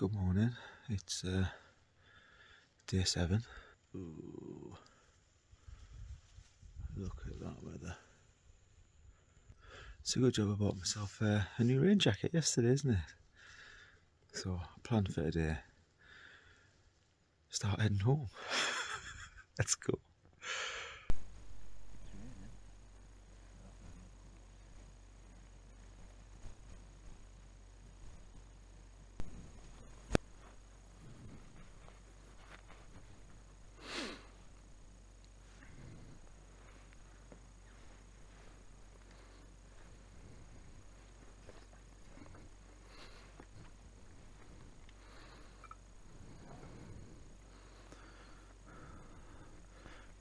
Good morning, it's day 7. Ooh, look at that weather. It's a good job I bought myself a new rain jacket yesterday, isn't it? So I planned for today, start heading home. Let's go.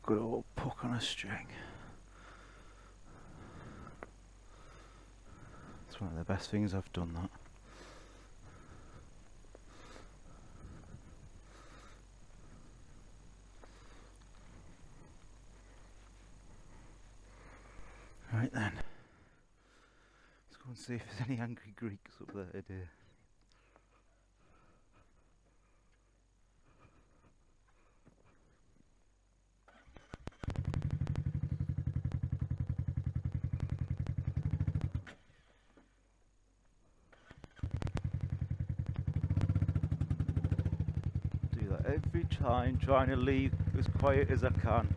Good old puck on a string. It's one of the best things I've done, that. Right then, let's go and see if there's any angry Greeks up there today. Do that every time, trying to leave as quiet as I can.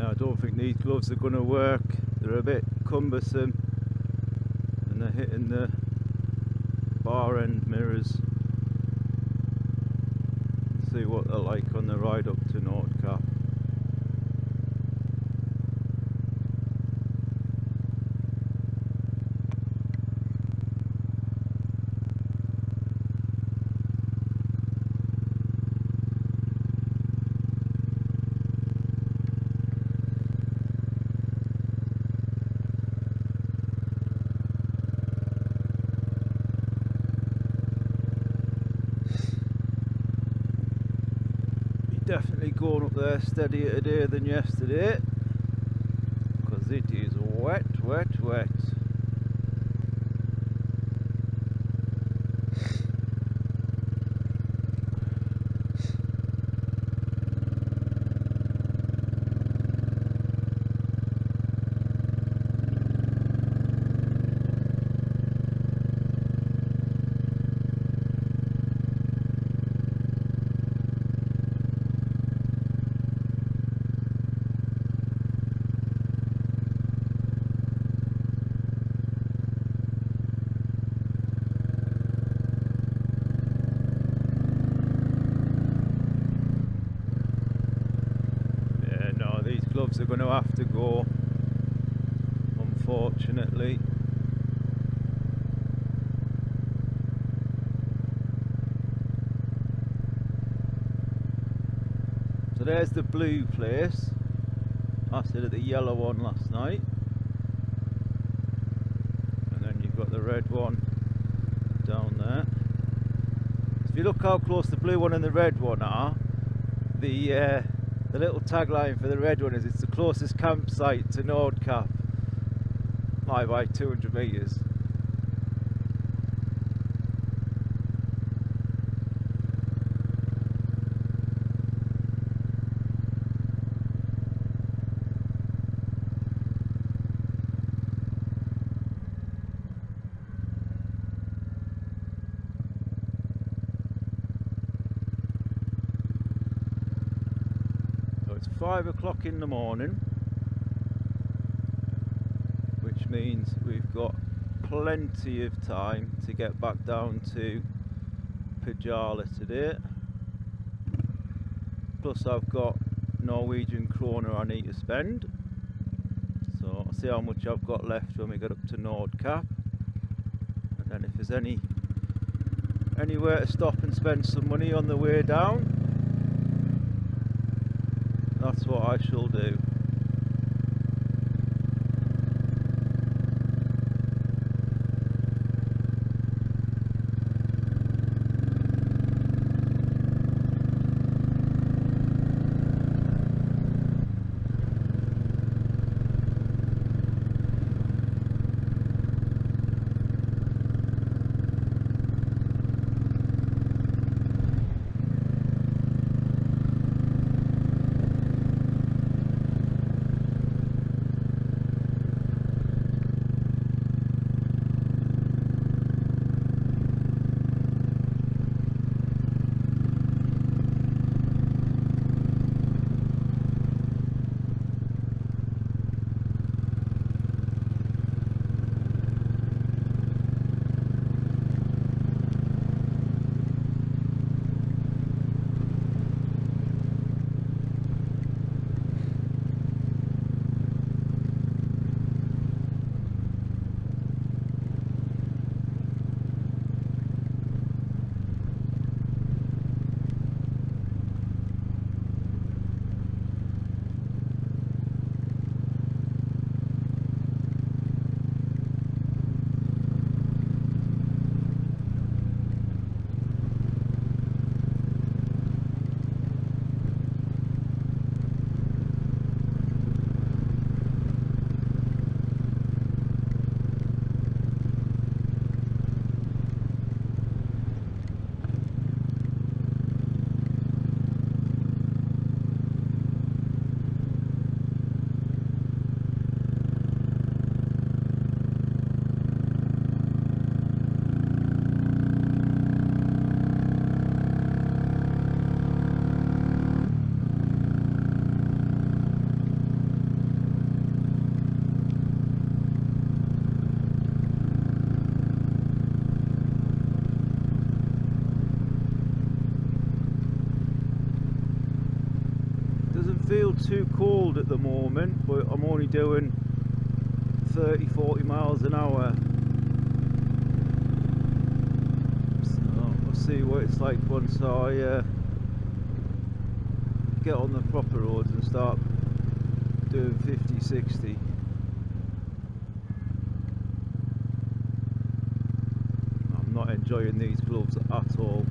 I don't think these gloves are going to work. They're a bit cumbersome and they're hitting the bar end mirrors. Let's see what they're like on the ride up to Nordkapp. Definitely going up there steadier today than yesterday, because it is wet. Gloves are going to have to go, unfortunately. So there's the blue place. I stayed at the yellow one last night, and then you've got the red one down there. So if you look how close the blue one and the red one are, the little tagline for the red one is "It's the closest campsite to Nordkapp by 200 metres. It's 5 o'clock in the morning, which means we've got plenty of time to get back down to Pajala today. Plus I've got Norwegian kroner I need to spend. So I'll see how much I've got left when we get up to Nordkapp. And then if there's anywhere to stop and spend some money on the way down, that's what I shall do. Feel too cold at the moment, but I'm only doing 30-40 miles an hour, so we'll see what it's like once I get on the proper roads and start doing 50-60. I'm not enjoying these gloves at all.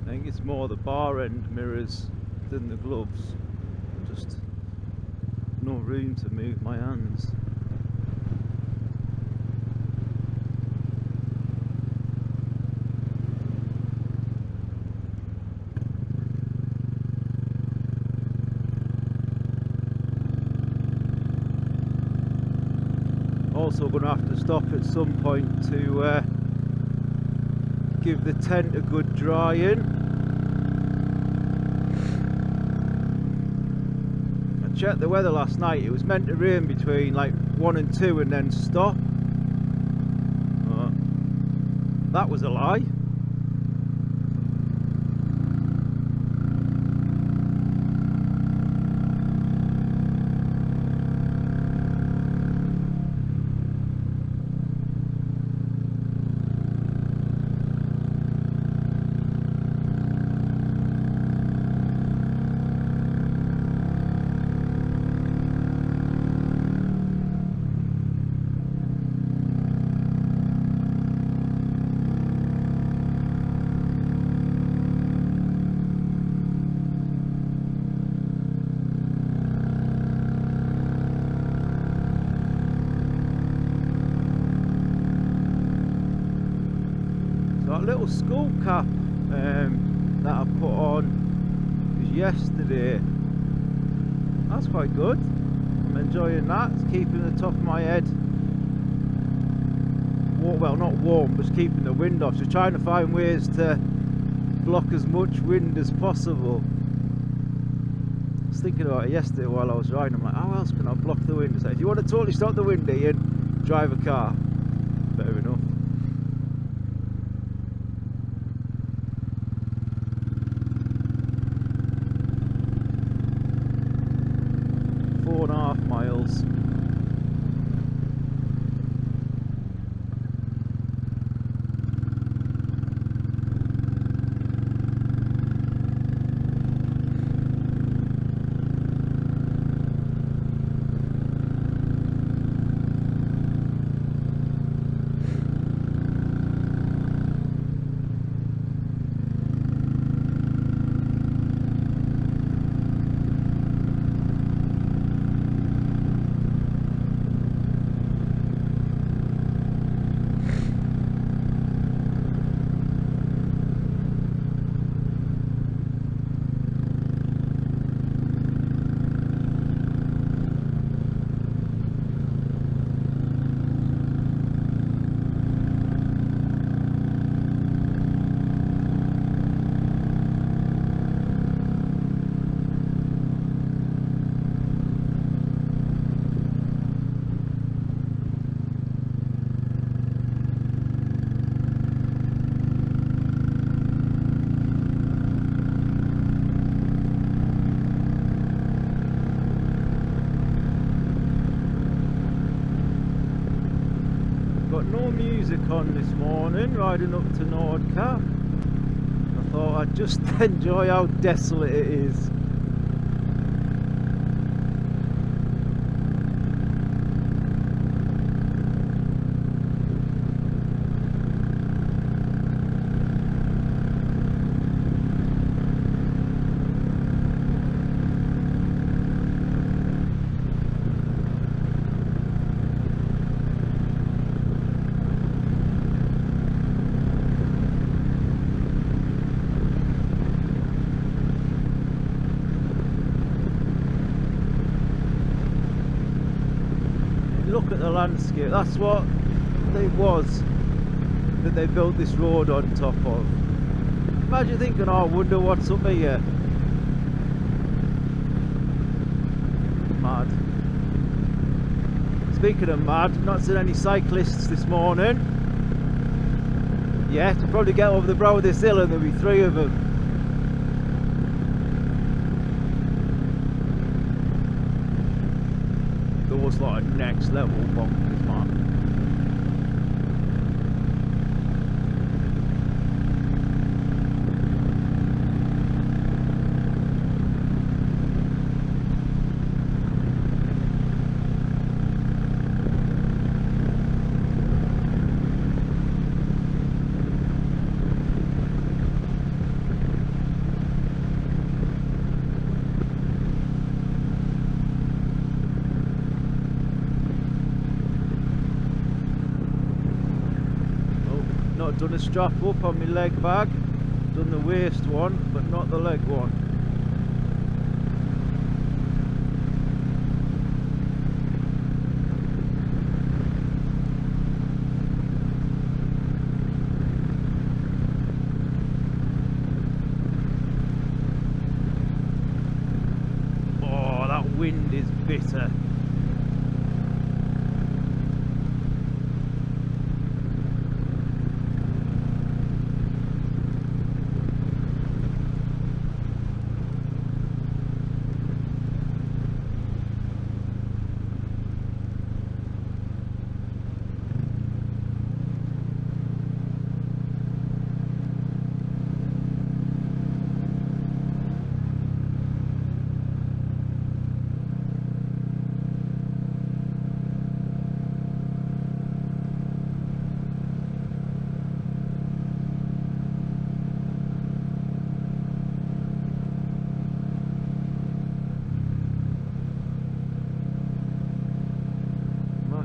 I think it's more the bar end mirrors than the gloves. Just no room to move my hands. Also going to have to stop at some point to give the tent a good dry in. I checked the weather last night, it was meant to rain between like 1 and 2 and then stop. That was a lie. got a little skull cap that I put on yesterday. That's quite good. I'm enjoying that. It's keeping the top of my head, well, not warm, but it's keeping the wind off. So trying to find ways to block as much wind as possible. I was thinking about it yesterday while I was riding. I'm like, how else can I block the wind? So if you want to totally stop the wind, Ian, drive a car. Fair enough. Miles. Got no music on this morning, riding up to Nordkapp. I thought I'd just enjoy how desolate it is. Look at the landscape. That's what it was that they built this road on top of. Imagine thinking, oh, I wonder what's up here. Mad. Speaking of mad, not seen any cyclists this morning. Yeah, to probably get over the brow of this hill and there'll be 3 of them. Those like next level bonkers, man. Not done a strap up on my leg bag, done the waist one, but not the leg one. Oh, that wind is bitter.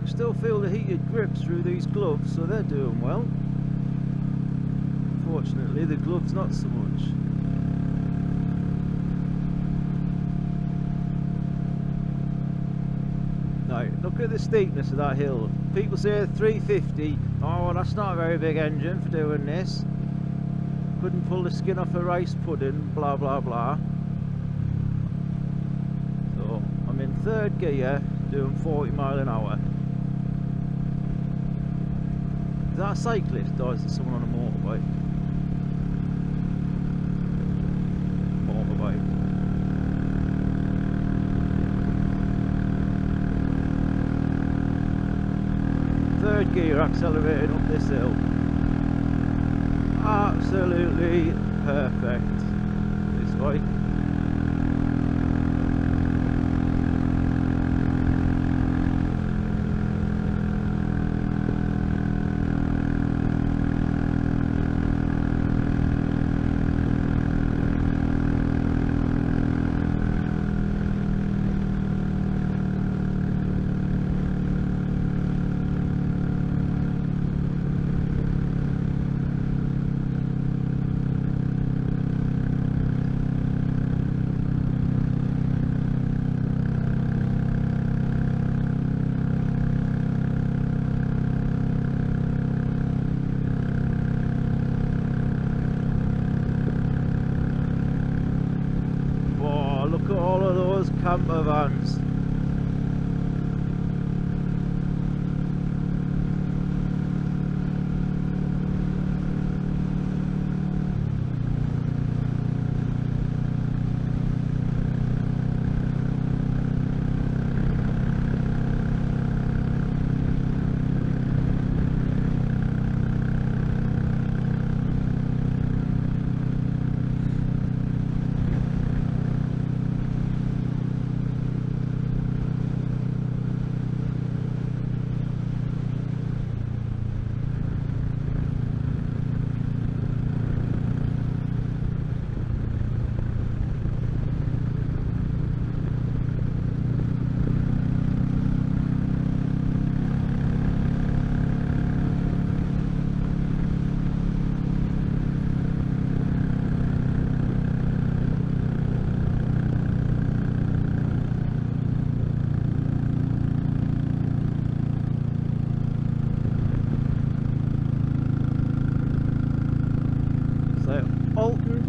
Still feel the heated grips through these gloves, so they're doing well. Fortunately, the gloves not so much. Now, look at the steepness of that hill. People say 350. Oh, that's not a very big engine for doing this. Couldn't pull the skin off a rice pudding, blah blah blah. So, I'm in third gear, doing 40 mile an hour. Is that a cyclist or is it someone on a motorbike? Motorbike. Third gear accelerating up this hill. Absolutely perfect. This way. Look at all of those camper vans.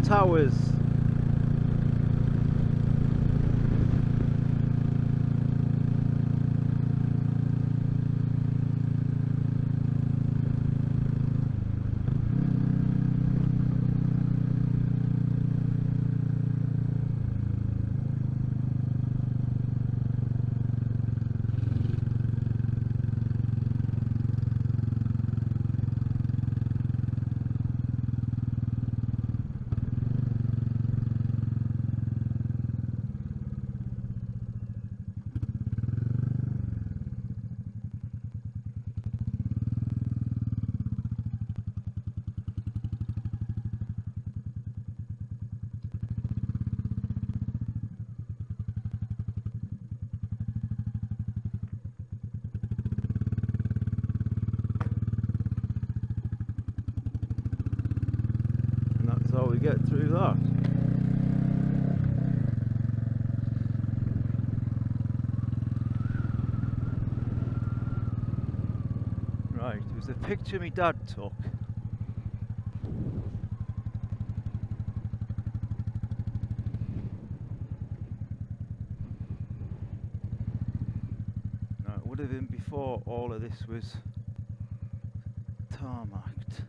Towers. So we get through that. Right, it was a picture my dad took. Now it would have been before all of this was tarmacked.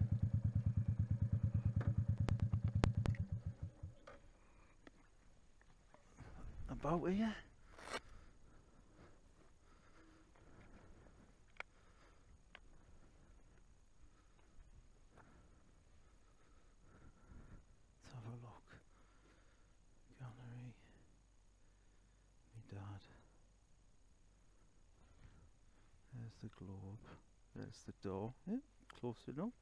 About here. Let's have a look. Gallery. My dad. There's the globe. There's the door. Yeah, close enough.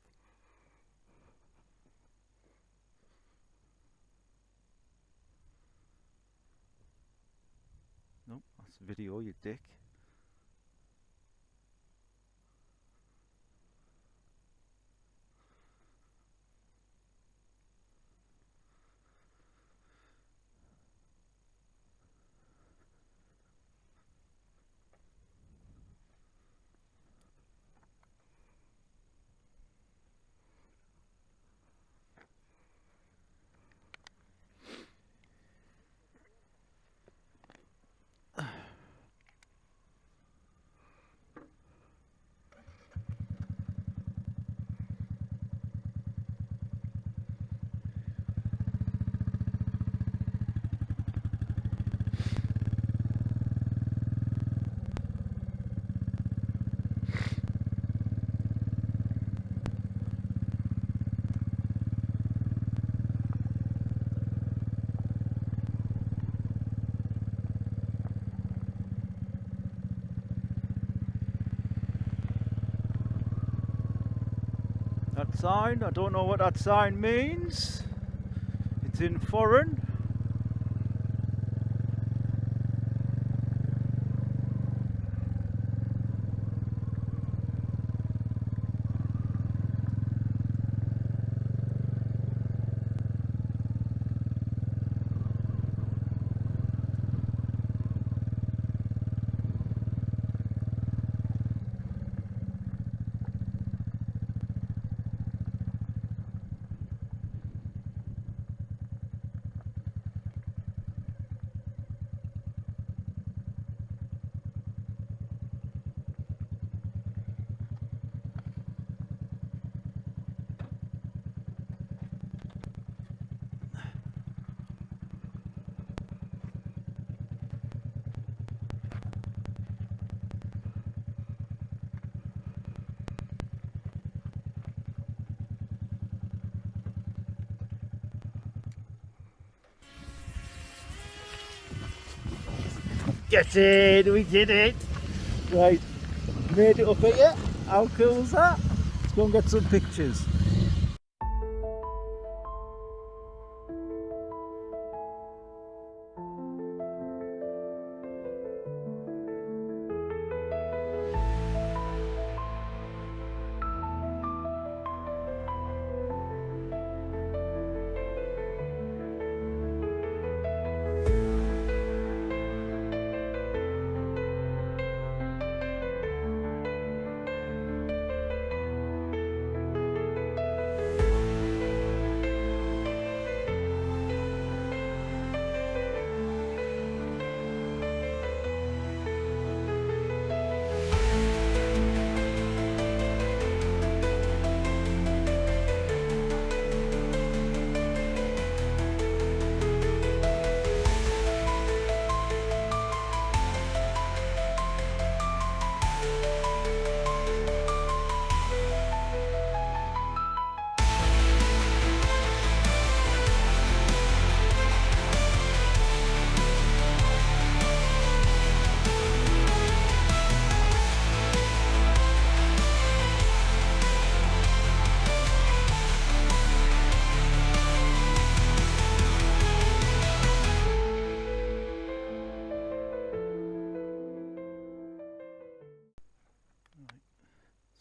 Nope, that's video, you dick. That sign, I don't know what that sign means. It's in foreign. Get in, we did it! Right, made it up here. How cool is that? Let's go and get some pictures.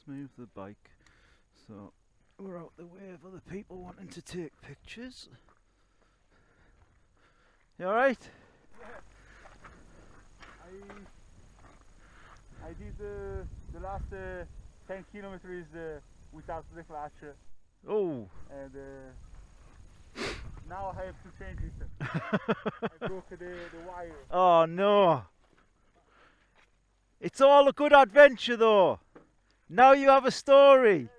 Move the bike so we're out the way of other people wanting to take pictures. You alright? Yeah. I did the last 10 kilometers without the clutch. Oh! And now I have to change it. I broke the wire. Oh no! It's all a good adventure though! Now you have a story!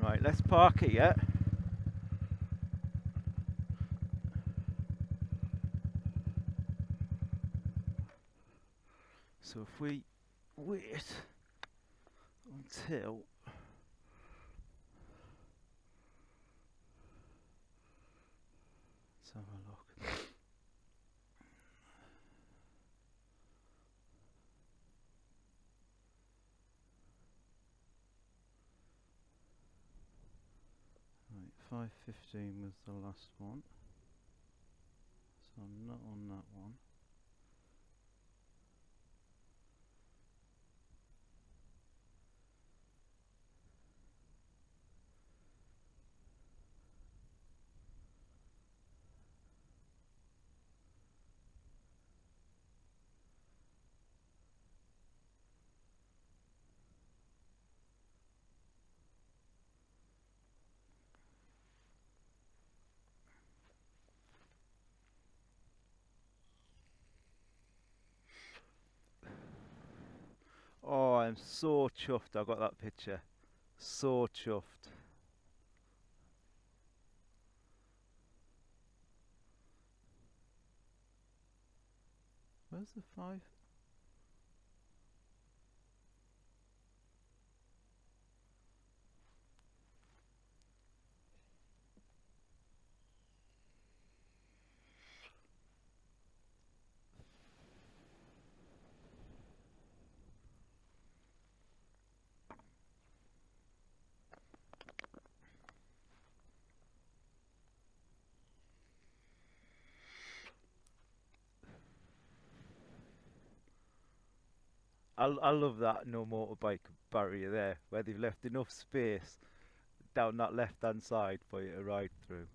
Right, let's park it yet. So if we wait until let's have a look. Right, 5:15 was the last one. So I'm not on that one. Oh, I'm so chuffed I got that picture. So chuffed. Where's the 5? I love that no motorbike barrier there, where they've left enough space down that left hand side for you to ride through.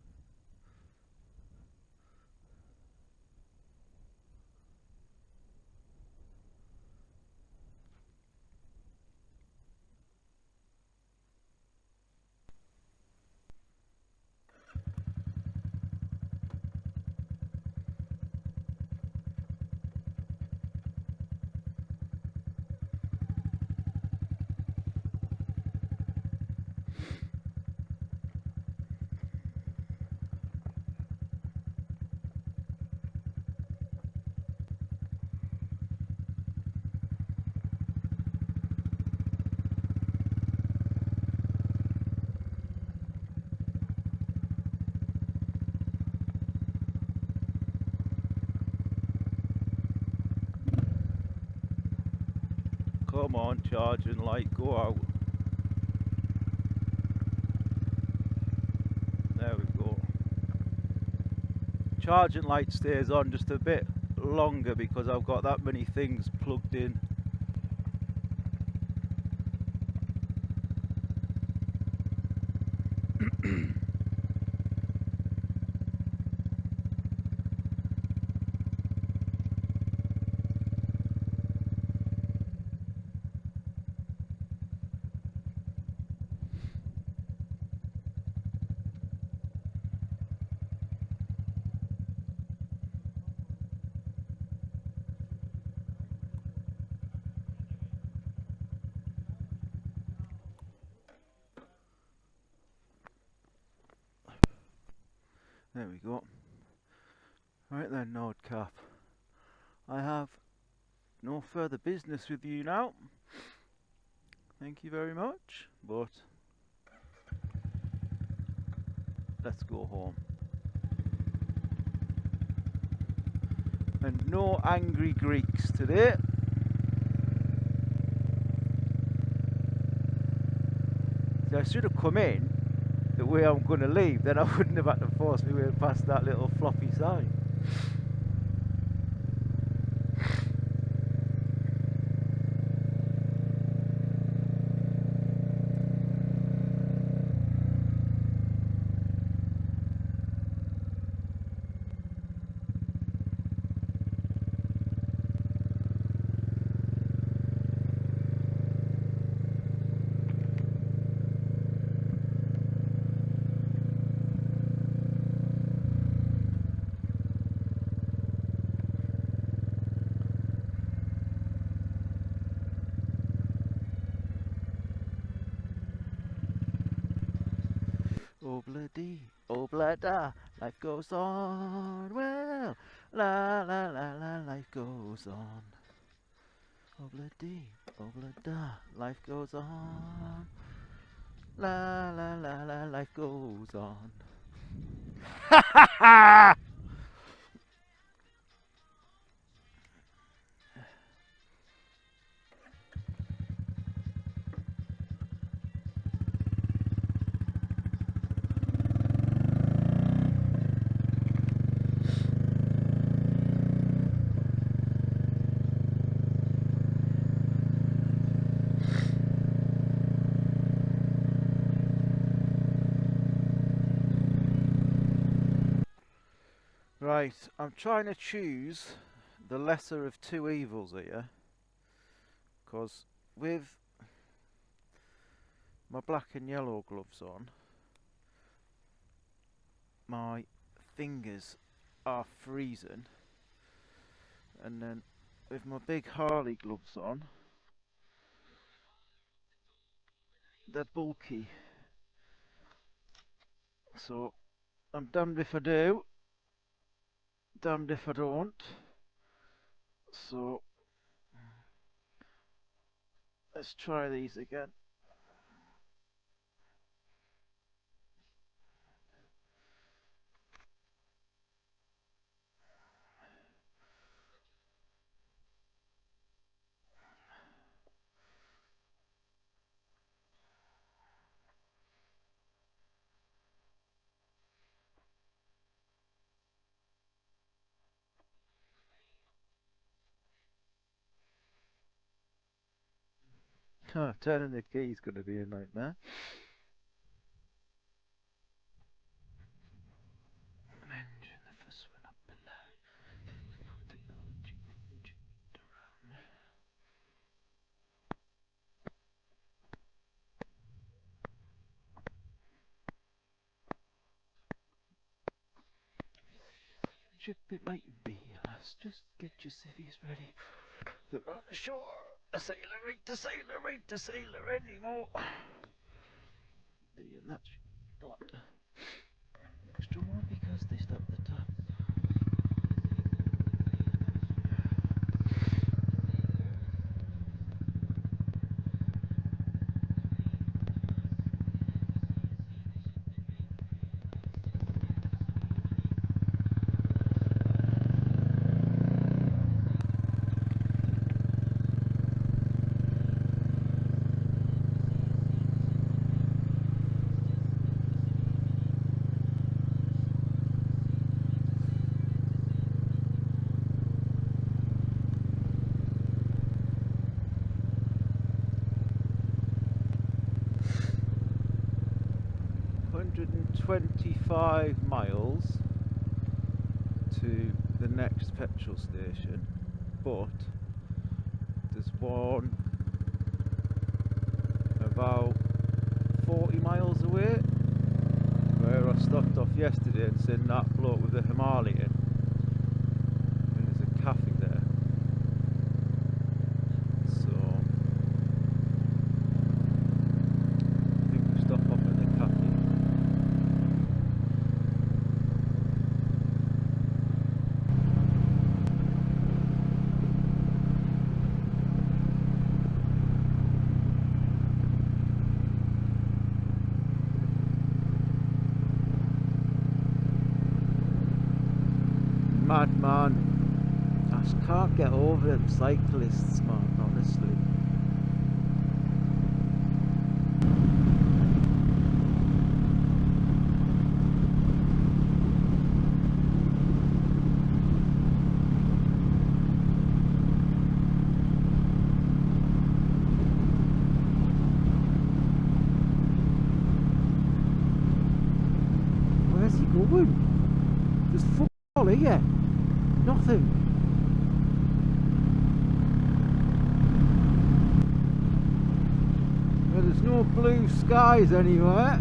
Come on, charging light, go out. There we go. Charging light stays on just a bit longer because I've got that many things plugged in. There we go. Right then, Nordkapp. I have no further business with you now. Thank you very much, but let's go home. And no angry Greeks today. See, I should have come in the way I'm going to leave, then I wouldn't have had to force my way past that little floppy sign. Obla-dee, obla-da, life goes on, well, la la la la, life goes on. Obla-dee, obla-da, life goes on, la la la la, life goes on. Ha ha ha! Right, I'm trying to choose the lesser of two evils here, because with my black and yellow gloves on, my fingers are freezing, and then with my big Harley gloves on, they're bulky. So I'm damned if I do, damned if I don't. So let's try these again. Oh, turning the key is going to be a nightmare. Engine, the first one up below. It might be, lass. Just get your civvies ready. They're on the shore. A sailor, right, a sailor, right, a sailor anymore. And that's not extra one because they stopped the tap. 125 miles to the next petrol station, but there's one about 40 miles away where I stopped off yesterday and seen that bloke with the Himalayan, and there's a cafe there, so I think we stop off at the cafe. Man, I just can't get over them cyclists, man, honestly. Where's he going? There's fuck all here. Nothing. Well, there's no blue skies anywhere.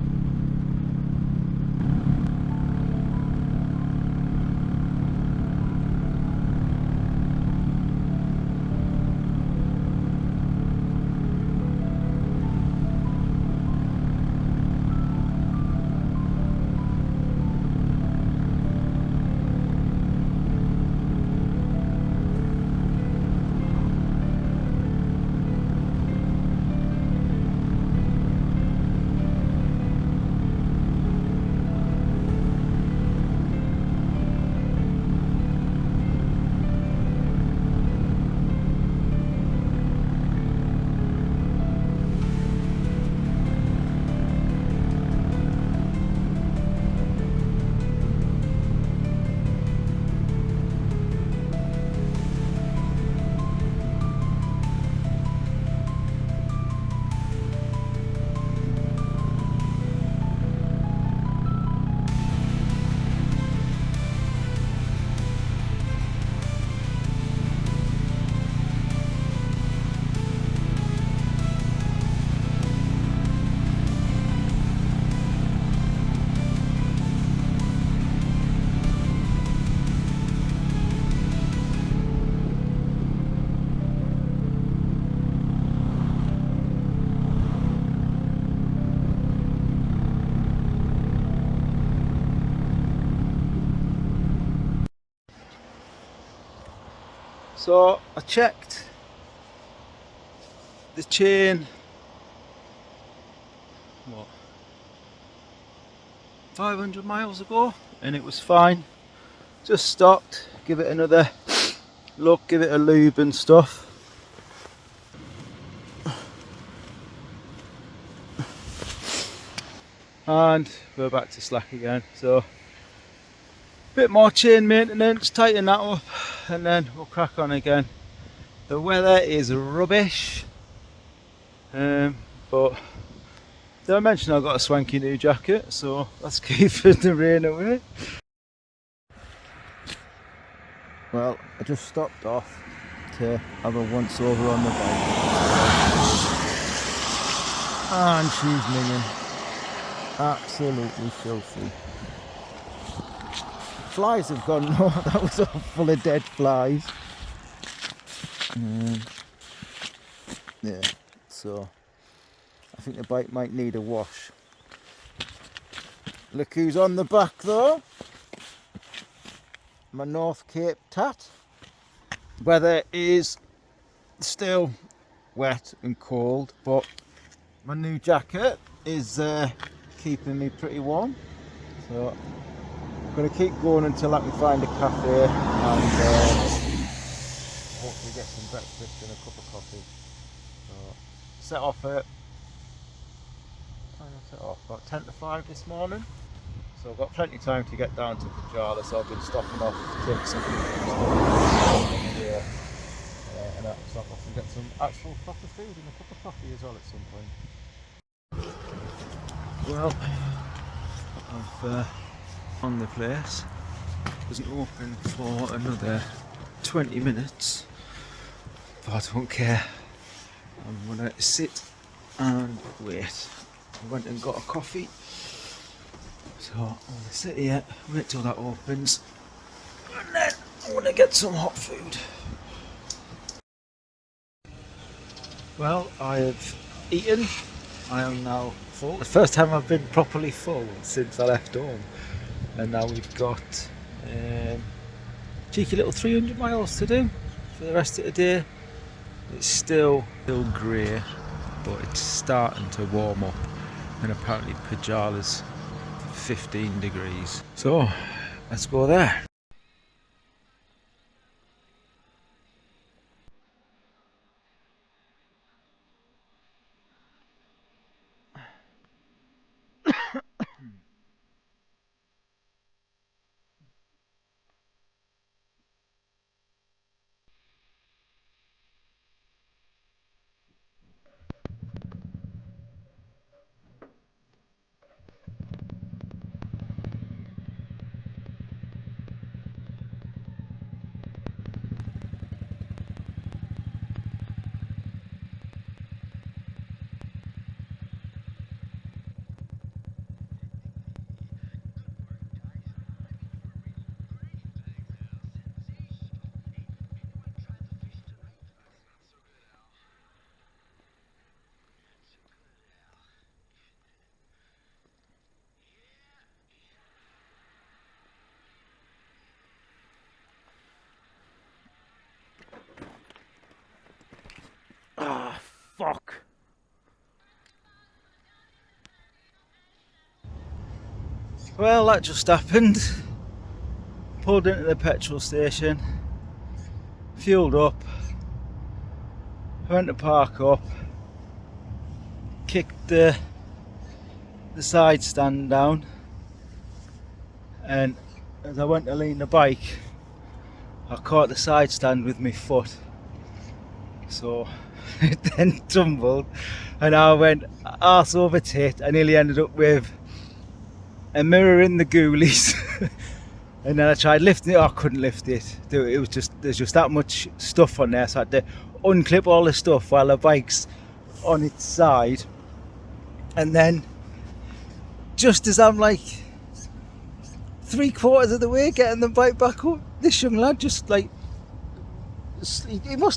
So I checked the chain, what, 500 miles ago, and it was fine. Just stopped, give it another look, give it a lube and stuff. And we're back to slack again, so bit more chain maintenance, tighten that up, and then we'll crack on again. The weather is rubbish, But did I mention I got a swanky new jacket, so that's keeping the rain away. Well, I just stopped off to have a once over on the bike. And she's minging. Absolutely filthy. Flies have gone, no, that was all full of dead flies. Yeah, so I think the bike might need a wash. Look who's on the back though. My North Cape tat. Weather is still wet and cold, but my new jacket is keeping me pretty warm. So I'm going to keep going until I can find a cafe and hopefully get some breakfast and a cup of coffee. So set off at about 10 to 5 this morning. So I've got plenty of time to get down to Pajala, so I've been stopping off to take some here and stop off and get some actual proper food and a cup of coffee as well at some point. Well, I've on the place. It wasn't open for another 20 minutes, but I don't care. I'm gonna sit and wait. I went and got a coffee. So I'm going to sit here, wait till that opens, and then I want to get some hot food. Well, I have eaten. I am now full. The first time I've been properly full since I left home. And now we've got cheeky little 300 miles to do for the rest of the day. It's still grey, but it's starting to warm up, and apparently Pajala's 15 degrees. So let's go there. Ah, fuck. Well, that just happened. Pulled into the petrol station, fueled up, went to park up, kicked the side stand down, and as I went to lean the bike, I caught the side stand with my foot. So it then tumbled, and I went arse over tit. I nearly ended up with a mirror in the ghoulies. And then I tried lifting it. I couldn't lift it. It was just, there's just that much stuff on there, so I had to unclip all the stuff while the bike's on its side. And then just as I'm like 3/4 of the way getting the bike back up, this young lad just like,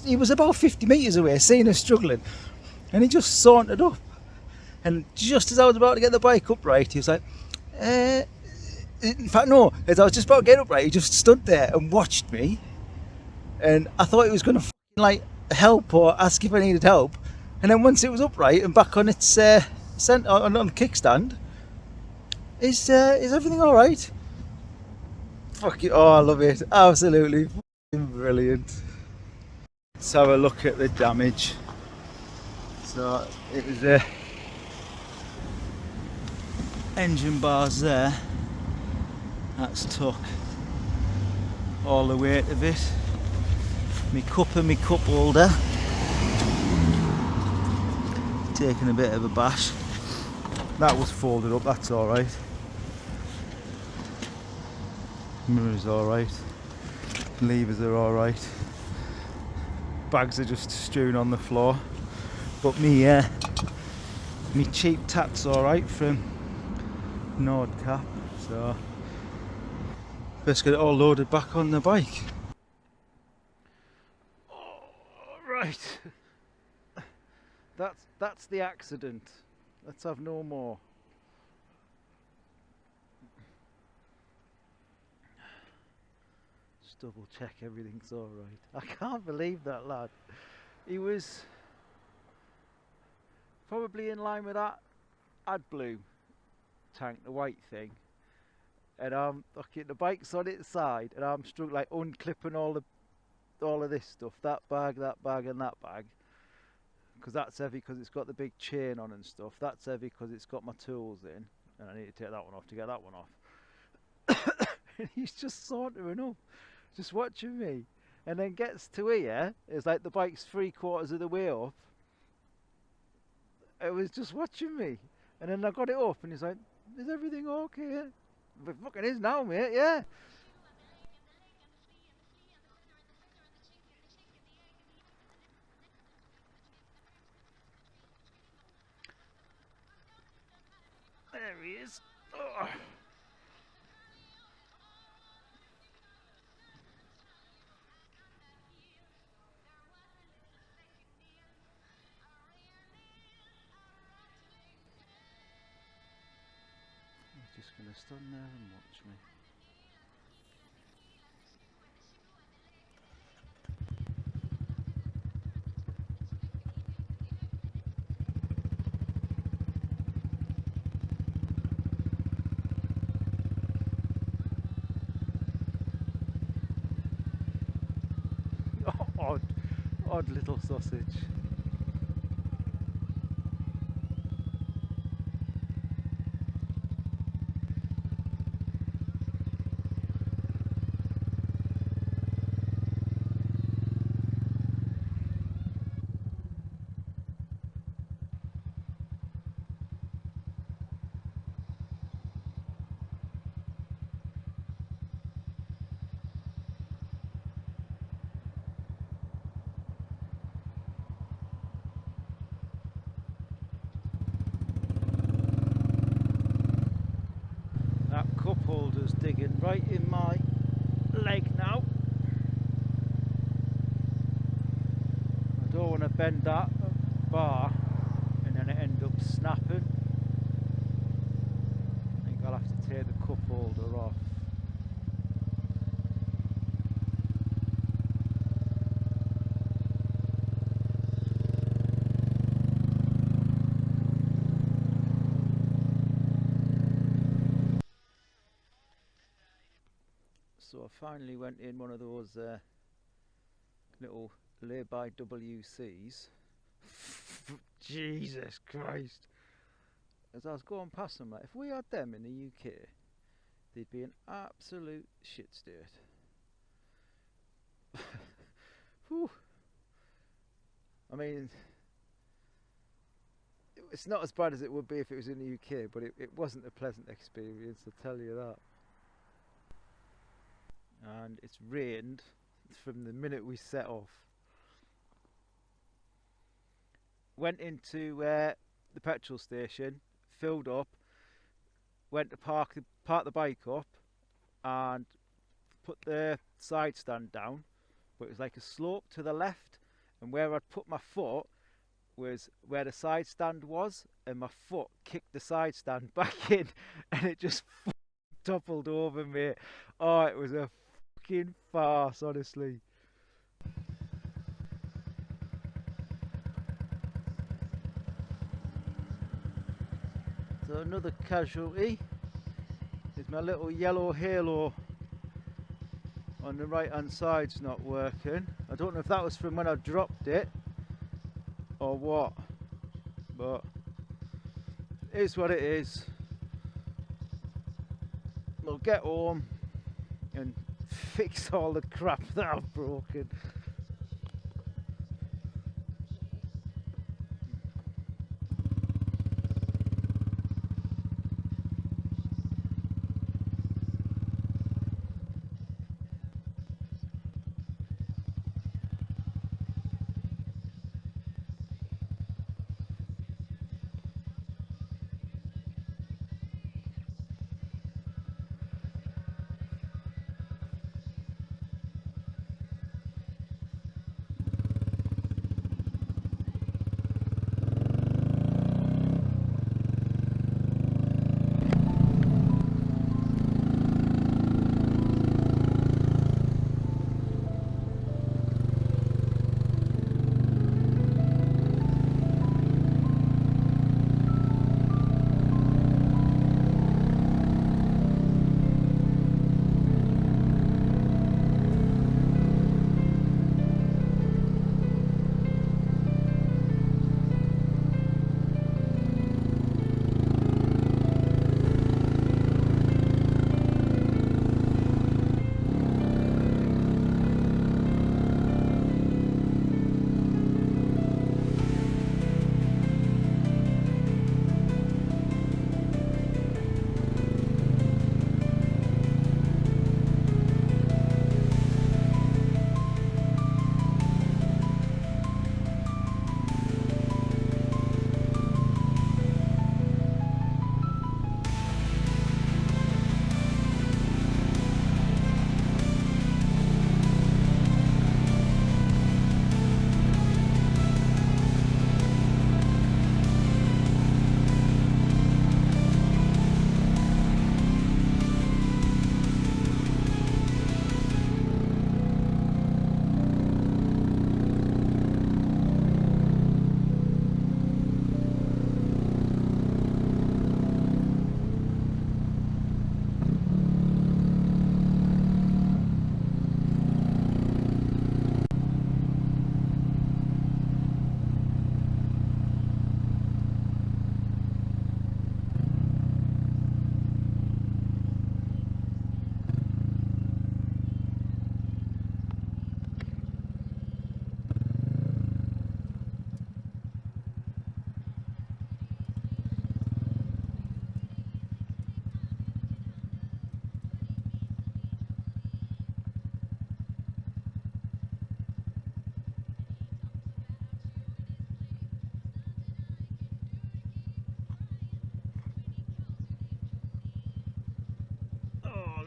he was about 50 metres away, seeing us struggling, and he just sauntered up, and just as I was about to get the bike upright, he was like, in fact no, as I was just about to get upright, he just stood there and watched me, and I thought he was going to like help or ask if I needed help, and then once it was upright and back on its on the kickstand, is everything alright? Fuck it, oh I love it, absolutely brilliant. Let's have a look at the damage. So it was the engine bars there, that's took all the weight of it. My cup and my cup holder, taking a bit of a bash. That was folded up, that's alright. Mirror's alright. Levers are alright. Bags are just strewn on the floor. But me cheap tat's alright from Nordkapp. So let's get it all loaded back on the bike. Right. That's the accident. Let's have no more. Just double check everything's alright. I can't believe that lad. He was probably in line with that AdBlue tank, the white thing. And okay, the bike's on its side and I'm struck like unclipping all of this stuff, that bag and that bag, because that's heavy because it's got the big chain on and stuff. That's heavy because it's got my tools in and I need to take that one off to get that one off. And he's just sauntering up, just watching me, and then gets to here, it's like the bike's 3/4 of the way up. It was just watching me, and then I got it up and he's like, is everything okay? It fucking is now, mate, yeah. There he is. Oh. He's just going to stand there and watch me. Odd little sausage. That cup holder's digging right in my leg now. I don't want to bend that bar and then it end up snapping. I think I'll have to take the cup holder off. So I finally went in one of those little lay-by WCs. Jesus Christ. As I was going past them, like, if we had them in the UK, they'd be an absolute shit state. Whew. I mean, it's not as bad as it would be if it was in the UK, but it wasn't a pleasant experience, I'll tell you that. And it's rained from the minute we set off. Went into the petrol station, filled up, went to park the bike up and put the side stand down, but it was like a slope to the left, and where I'd put my foot was where the side stand was, and my foot kicked the side stand back in and it just toppled over me. Oh, it was a fucking farce, honestly. So another casualty is my little yellow halo on the right hand side's not working. I don't know if that was from when I dropped it or what, but it is what it is. We'll get home and fix all the crap that I've broken.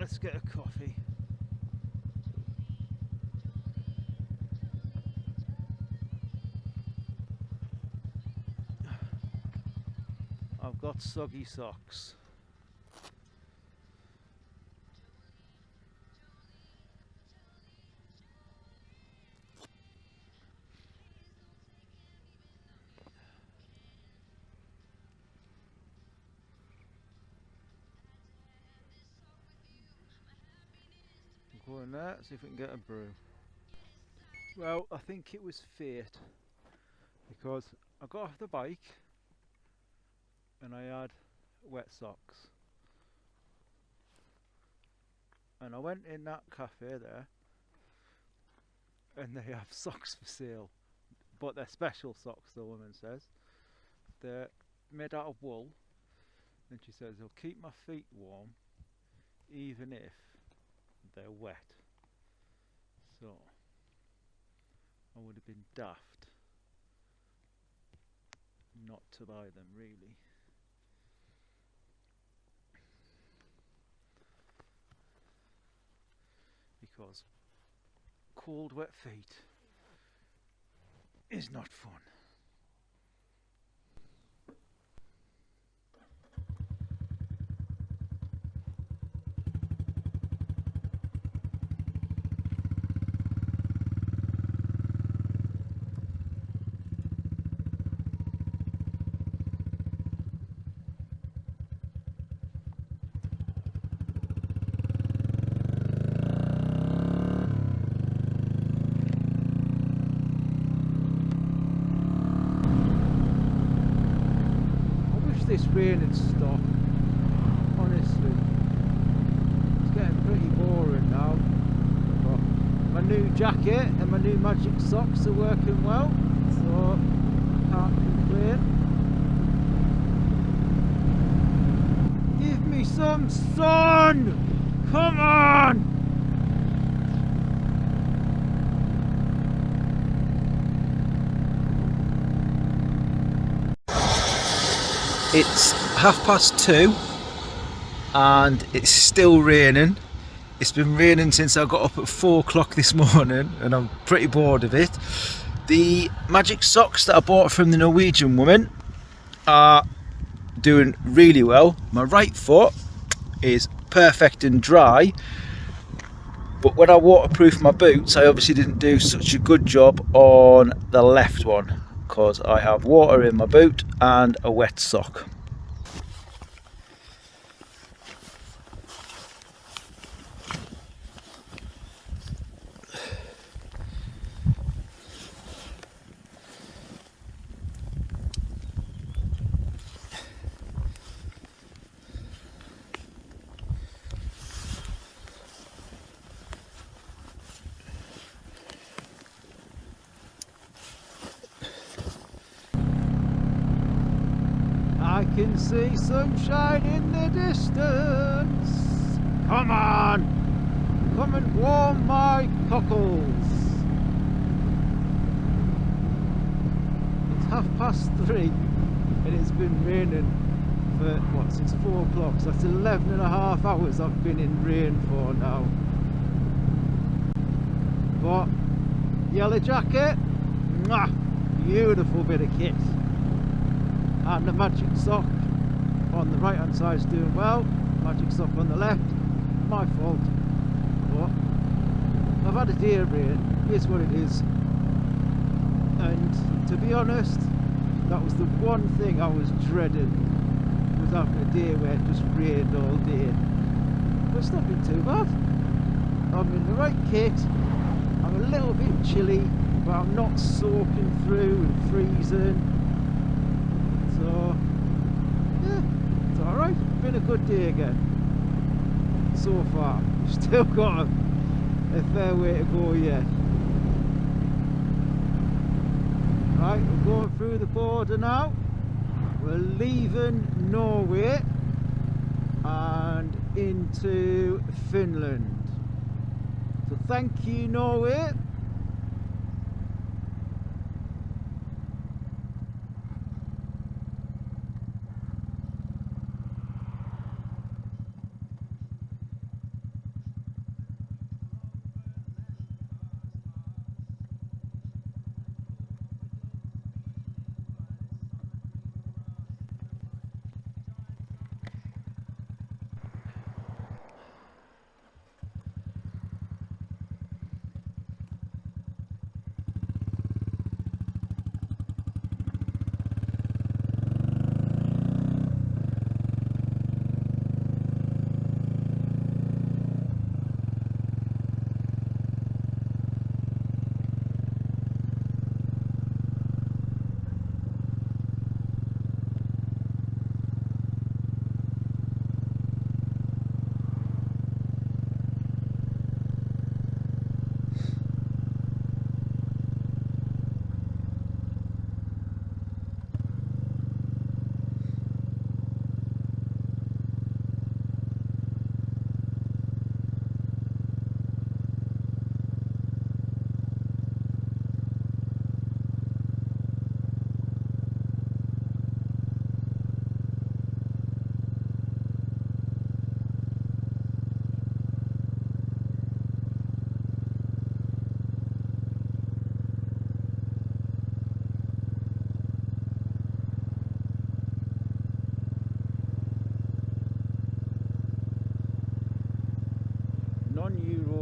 Let's get a coffee. I've got soggy socks. Go in there, see if we can get a brew. Well, I think it was fate, because I got off the bike and I had wet socks. And I went in that cafe there and they have socks for sale. But they're special socks, the woman says. They're made out of wool. And she says they'll keep my feet warm even if they're wet. So I would have been daft not to buy them, really. Because cold, wet feet is not fun. This rain had stopped, honestly. It's getting pretty boring now. But my new jacket and my new magic socks are working well, so can't complain. Give me some sun! Come on! It's 2:30 and it's still raining. It's been raining since I got up at 4 o'clock this morning and I'm pretty bored of it. The magic socks that I bought from the Norwegian woman are doing really well. My right foot is perfect and dry, but when I waterproofed my boots I obviously didn't do such a good job on the left one, because I have water in my boot and a wet sock. I can see sunshine in the distance. Come on! Come and warm my cockles. It's 3:30 and it's been raining for, what, since 4 o'clock. So that's 11.5 hours I've been in rain for now. But, yellow jacket, mwah, beautiful bit of kit. And the magic sock on the right hand side is doing well, magic sock on the left, my fault, but I've had a day of rain, here's what it is. And to be honest, that was the one thing I was dreading, was having a day where it just rained all day. But it's not been too bad. I'm in the right kit, I'm a little bit chilly, but I'm not soaking through and freezing. So, yeah, it's alright. Been a good day again. So far. Still got a fair way to go yet. Right, we're going through the border now. We're leaving Norway and into Finland. So thank you, Norway.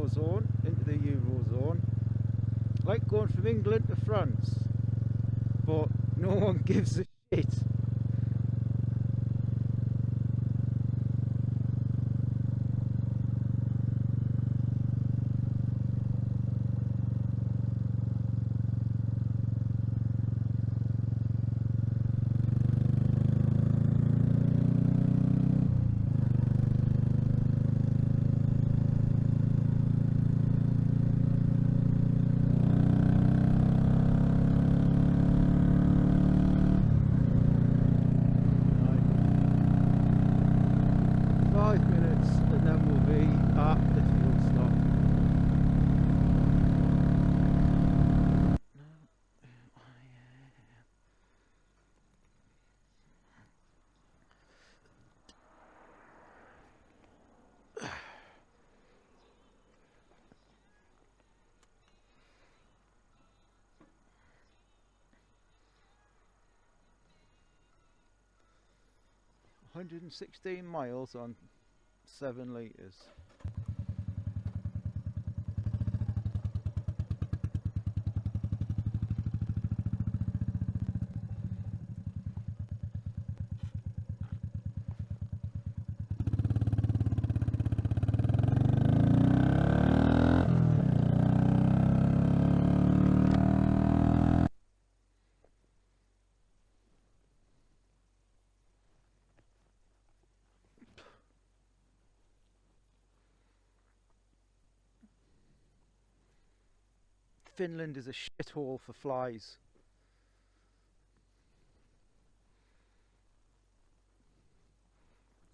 Eurozone, into the Eurozone. Like going from England to France, but no one gives a shit. $116 miles on 7 litres. Finland is a shithole for flies.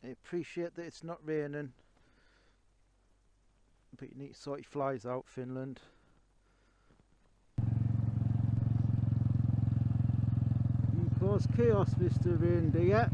I appreciate that it's not raining, but you need to sort your flies out, Finland. You cause chaos, Mr. Reindeer.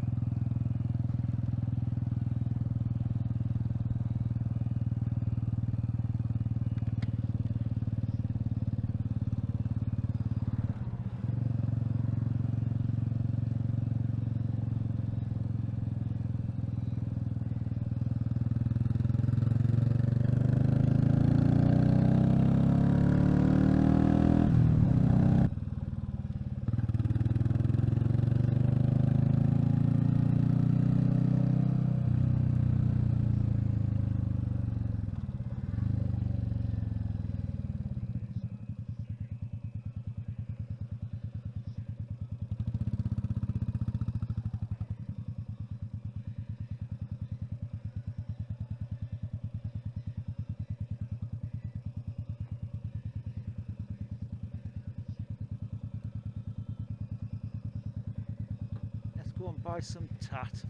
Go and buy some tat.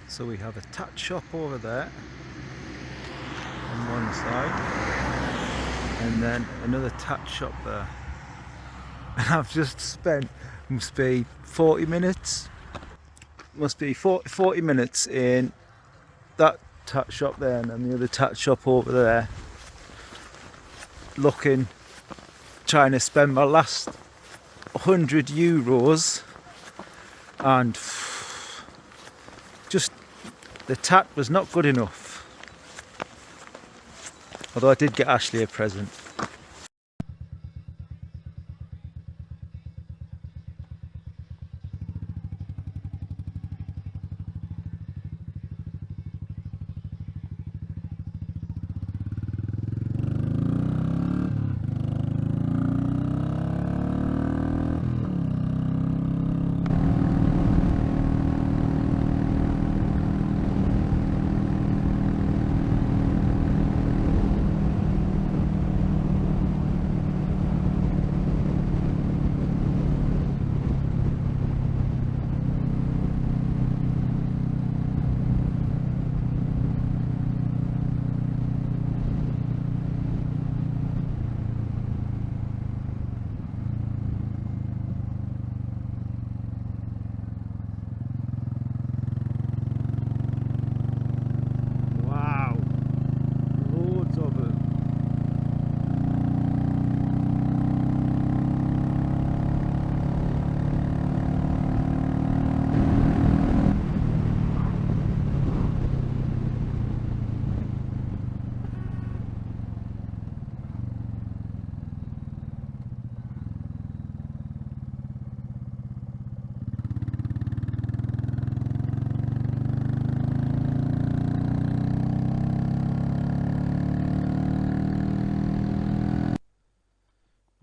So we have a tat shop over there on one side, and then another tat shop there. And I've just spent, must be 40 minutes in that tat shop there, and then the other tat shop over there, looking, trying to spend my last 100 euros, and just the tat was not good enough. Although I did get Ashley a present.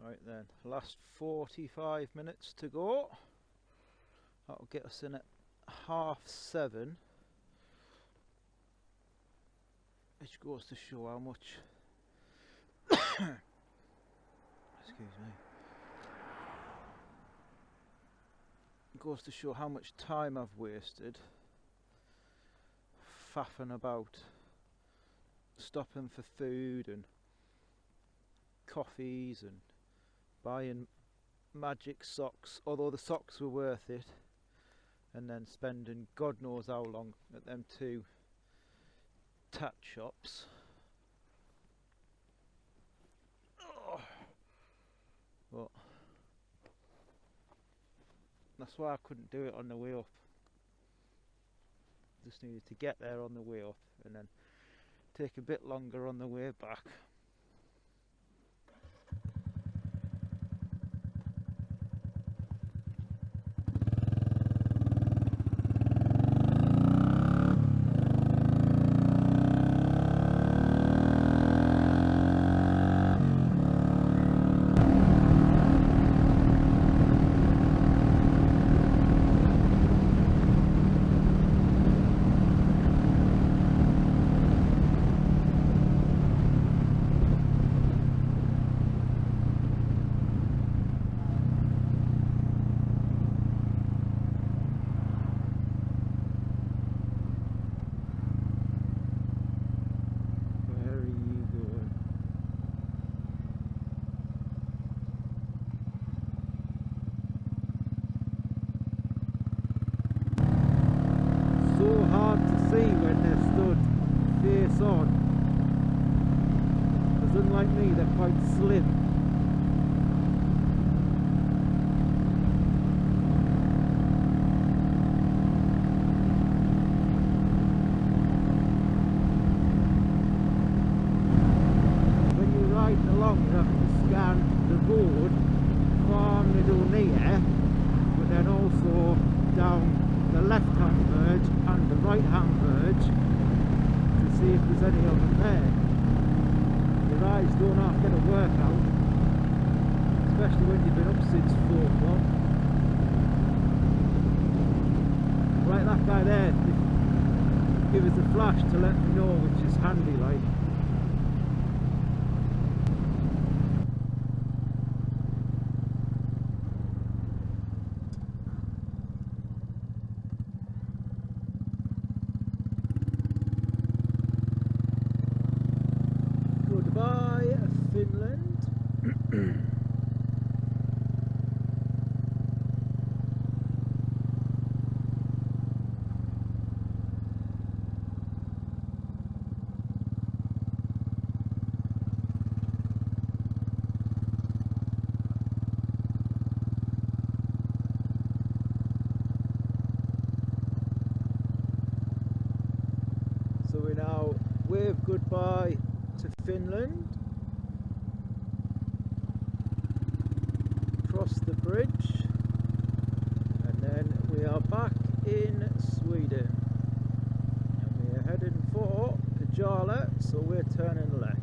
Right then, last 45 minutes to go. That'll get us in at 7:30, which goes to show how much excuse me, goes to show how much time I've wasted faffing about, stopping for food and coffees and buying magic socks, although the socks were worth it, and then spending God knows how long at them 2 tat shops. Oh. But that's why I couldn't do it on the way up. Just needed to get there on the way up and then take a bit longer on the way back. On, because unlike me they're quite slim. When you're riding along you have to scan the road far middle near, but then also down the left hand verge and the right hand verge, see if there's any of them there. Your eyes don't half get a workout, especially when you've been up since 4 o'clock. Right, that guy there, give us a flash to let me know, which is handy like. Finland. So we now wave goodbye to Finland. Cross the bridge, and then we are back in Sweden, and we are heading for Pajala, so we're turning left.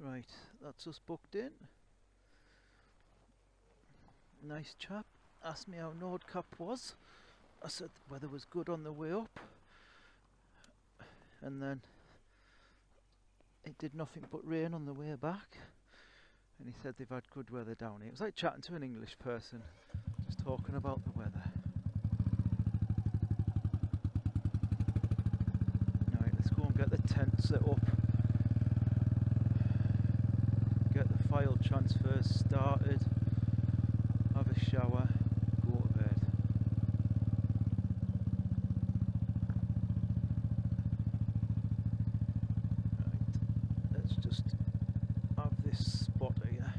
Right, that's us booked in. Nice chap. Asked me how Nordkapp was. I said the weather was good on the way up, and then it did nothing but rain on the way back. And he said they've had good weather down here. It was like chatting to an English person, just talking about the weather. Alright, let's go and get the tent set up. Get the file transfers started. Have a shower. Go to bed. Right, let's just have this spot here.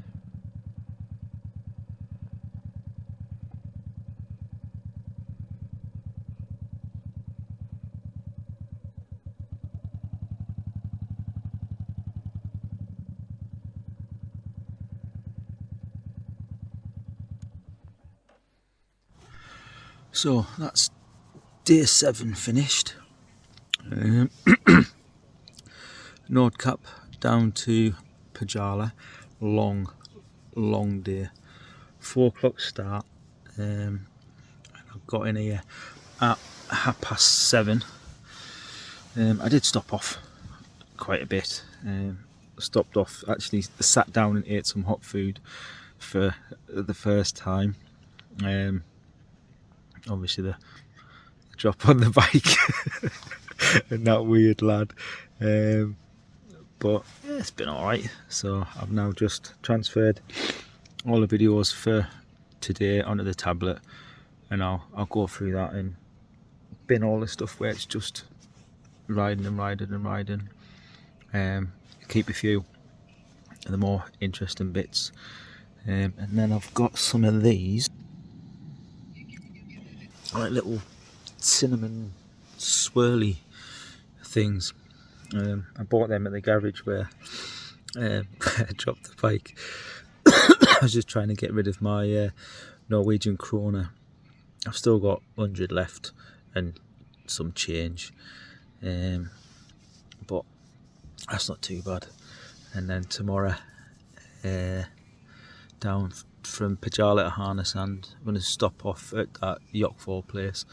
So that's day 7 finished. Nordkapp down to Pajala. Long day. 4 o'clock start. I got in here at 7:30. I did stop off quite a bit. Stopped off, actually sat down and ate some hot food for the first time. Obviously the drop on the bike and that weird lad, but yeah, it's been alright. So I've now just transferred all the videos for today onto the tablet, and I'll go through that and bin all the stuff where it's just riding, keep a few of the more interesting bits, and then I've got some of these like little cinnamon swirly things. I bought them at the garage where I dropped the bike. I was just trying to get rid of my Norwegian krona. I've still got 100 left and some change, but that's not too bad. And then tomorrow down from Pajala to Harness, and I'm going to stop off at that Yockfall place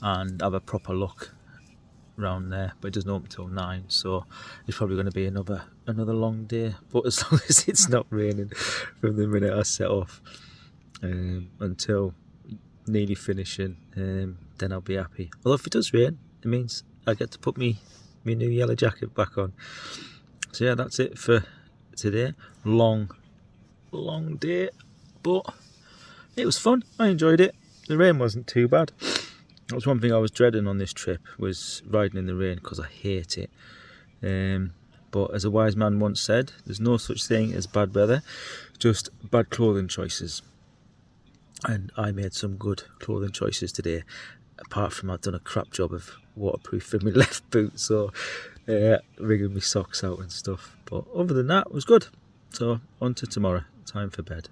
and have a proper look around there, but it doesn't open until 9, so it's probably going to be another long day, but as long as it's not raining from the minute I set off until nearly finishing, then I'll be happy. Although if it does rain, it means I get to put my new yellow jacket back on. So yeah, that's it for today. Long day, but it was fun. I enjoyed it. The rain wasn't too bad. That was one thing I was dreading on this trip, was riding in the rain, because I hate it. But as a wise man once said, there's no such thing as bad weather, just bad clothing choices. And I made some good clothing choices today, apart from I've done a crap job of waterproofing my left boot, so wriggling my socks out and stuff. But other than that, it was good. So on to tomorrow. Time for bed.